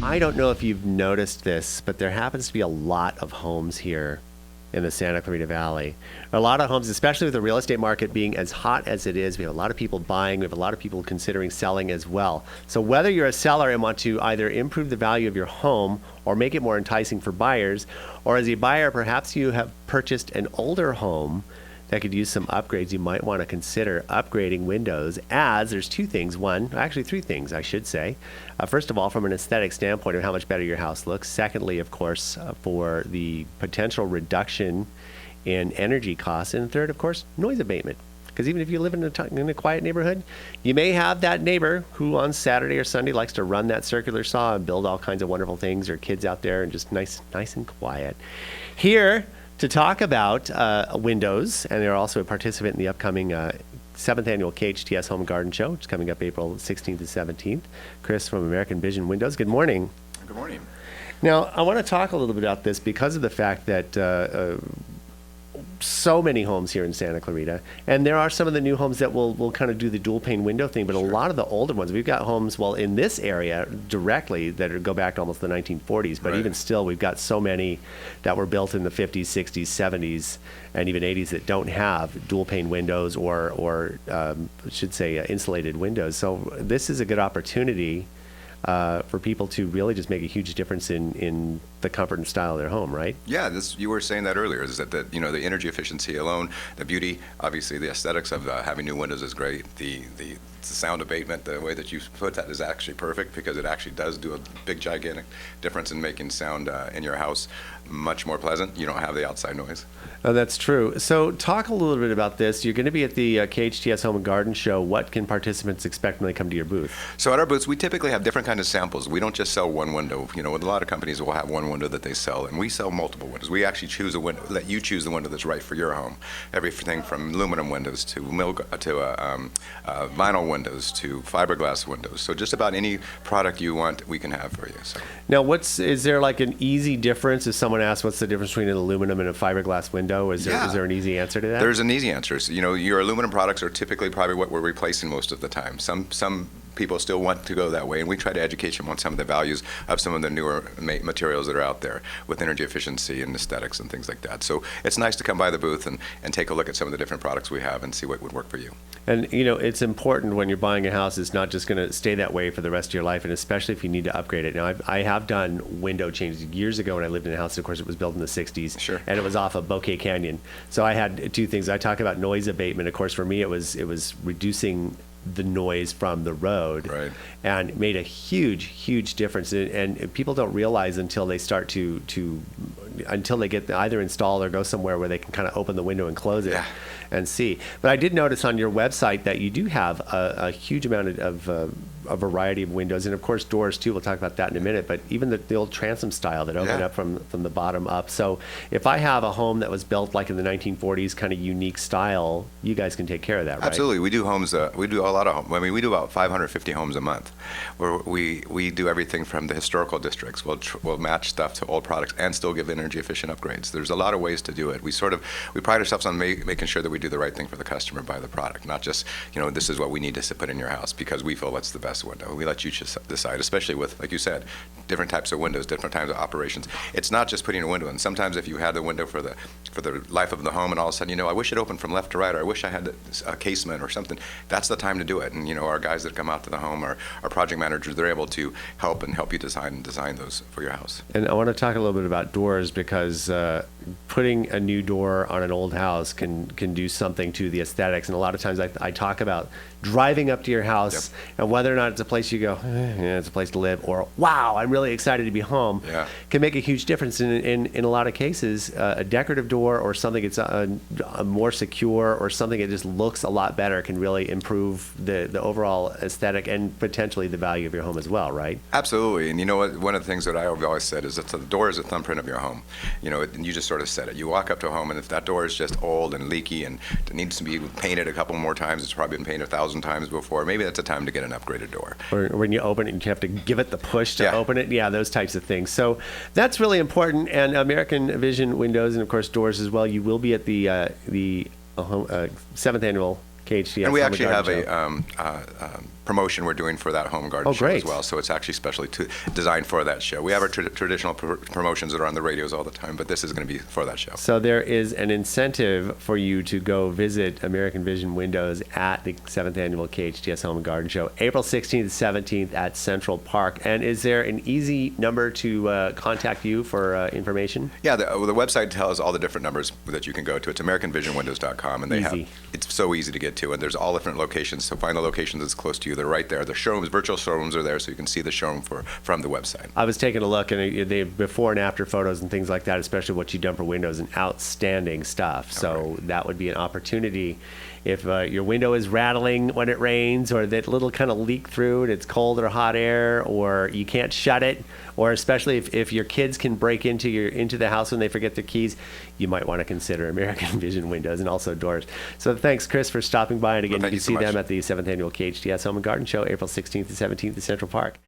I don't know if you've noticed this, but there happens to be a lot of homes here in the Santa Clarita Valley. A lot of homes, especially with the real estate market being as hot as it is. We have a lot of people buying. We have a lot of people considering selling as well. So whether you're a seller and want to either improve the value of your home or make it more enticing for buyers, or as a buyer, perhaps you have purchased an older home that could use some upgrades, you might want to consider upgrading windows, as there's two things. One, actually three things, I should say. First of all, from an aesthetic standpoint of how much better your house looks. Secondly, of course, for the potential reduction in energy costs. And third, of course, noise abatement. Because even if you live in a quiet neighborhood, you may have that neighbor who on Saturday or Sunday likes to run that circular saw and build all kinds of wonderful things, or kids out there and just nice and quiet. Here to talk about windows, and they're also a participant in the upcoming 7th annual KHTS Home and Garden Show, which is coming up April 16th to 17th. Chris from American Vision Windows. Good morning. Good morning. Now, I want to talk a little bit about this because of the fact that so many homes here in Santa Clarita, and there are some of the new homes that will kind of do the dual pane window thing, but Sure. a lot of the older ones, we've got homes, well, in this area directly that go back to almost the 1940s, but Right. even still, we've got so many that were built in the 50s, 60s, 70s, and even 80s that don't have dual pane windows or I should say insulated windows. So this is a good opportunity for people to really just make a huge difference in the comfort and style of their home, right? Yeah, you were saying that earlier, is that the energy efficiency alone, the beauty, obviously the aesthetics of having new windows is great. The sound abatement, the way that you put that is actually perfect, because it actually does do a big, gigantic difference in making sound in your house much more pleasant. You don't have the outside noise. Oh, that's true. So talk a little bit about this. You're going to be at the KHTS Home and Garden Show. What can participants expect when they come to your booth? So at our booths, we typically have different kinds of samples. We don't just sell one window. A lot of companies will have one window that they sell, and we sell multiple windows. We actually choose a window, let you choose the window that's right for your home. Everything from aluminum windows to vinyl windows to fiberglass windows. So just about any product you want, we can have for you. So. Now, is there like an easy difference? If someone asks what's the difference between an aluminum and a fiberglass window, is there an easy answer to that? There's an easy answer. So, your aluminum products are typically probably what we're replacing most of the time. Some people still want to go that way, and we try to educate them on some of the values of some of the newer materials that are out there with energy efficiency and aesthetics and things like that. So it's nice to come by the booth and take a look at some of the different products we have and see what would work for you. And it's important when you're buying a house, it's not just going to stay that way for the rest of your life, and especially if you need to upgrade it. Now, I have done window changes years ago when I lived in a house. Of course, it was built in the 60s, Sure. and it was off of Bouquet Canyon. So I had two things. I talk about noise abatement. Of course, for me, it was reducing the noise from the road, Right. and it made a huge difference. And people don't realize until they start until they get either installed or go somewhere where they can kind of open the window and close it. Yeah. And see. But I did notice on your website that you do have a huge amount of a variety of windows, and of course doors too. We'll talk about that in a minute. But even the old transom style that open Yeah. up from the bottom up. So if I have a home that was built like in the 1940s, kind of unique style, you guys can take care of that, right? Absolutely. We do homes. We do a lot of homes. I mean, we do about 550 homes a month, where we do everything from the historical districts. We'll match stuff to old products and still give energy efficient upgrades. There's a lot of ways to do it. We pride ourselves on making sure that we do the right thing for the customer by the product, not just this is what we need to put in your house because we feel that's the best window. We let you just decide, especially with, like you said, different types of windows, different types of operations. It's not just putting a window in. Sometimes if you have the window for the life of the home, and all of a sudden I wish it opened from left to right, or I wish I had a casement or something, that's the time to do it. And our guys that come out to the home, our project managers, they're able to help you design those for your house. And I want to talk a little bit about doors, because putting a new door on an old house can do something to the aesthetics. And a lot of times I talk about driving up to your house, Yep. and whether or not it's a place you go, yeah, it's a place to live, or wow, I'm really excited to be home, Yeah. can make a huge difference. In a lot of cases, a decorative door or something that's a more secure, or something that just looks a lot better, can really improve the overall aesthetic and potentially the value of your home as well, right? Absolutely. And you know what? One of the things that I've always said is that the door is a thumbprint of your home. And you just sort of said it. You walk up to a home, and if that door is just old and leaky and it needs to be painted a couple more times, it's probably been painted 1,000 times before, maybe that's a time to get an upgraded door. Or when you open it, you have to give it the push to Yeah. open it. Yeah, those types of things. So that's really important. And American Vision Windows, and of course doors as well. You will be at the 7th annual KHTS. And we Home actually Garden have Show. promotion we're doing for that home and garden Oh, show great. as well. So it's actually specially designed for that show. We have our traditional promotions that are on the radios all the time, but this is going to be for that show. So there is an incentive for you to go visit American Vision Windows at the 7th Annual KHTS Home and Garden Show, April 16th, 17th at Central Park. And is there an easy number to contact you for information? Yeah, the website tells all the different numbers that you can go to. It's AmericanVisionWindows.com, and Easy. it's so easy to get to, and there's all different locations. So find the locations that's close to you. They're right there. The showrooms, virtual showrooms are there, so you can see the showroom from the website. I was taking a look, and the before and after photos and things like that, especially what you've done for windows, and outstanding stuff. So that would be an opportunity. If your window is rattling when it rains, or that little kind of leak through and it's cold or hot air, or you can't shut it, or especially if your kids can break into the house when they forget their keys, you might want to consider American Vision Windows and also doors. So thanks, Chris, for stopping by. And again, Well, you thank can you so see them much. at the 7th Annual KHTS Home and Garden Show, April 16th to 17th at Central Park.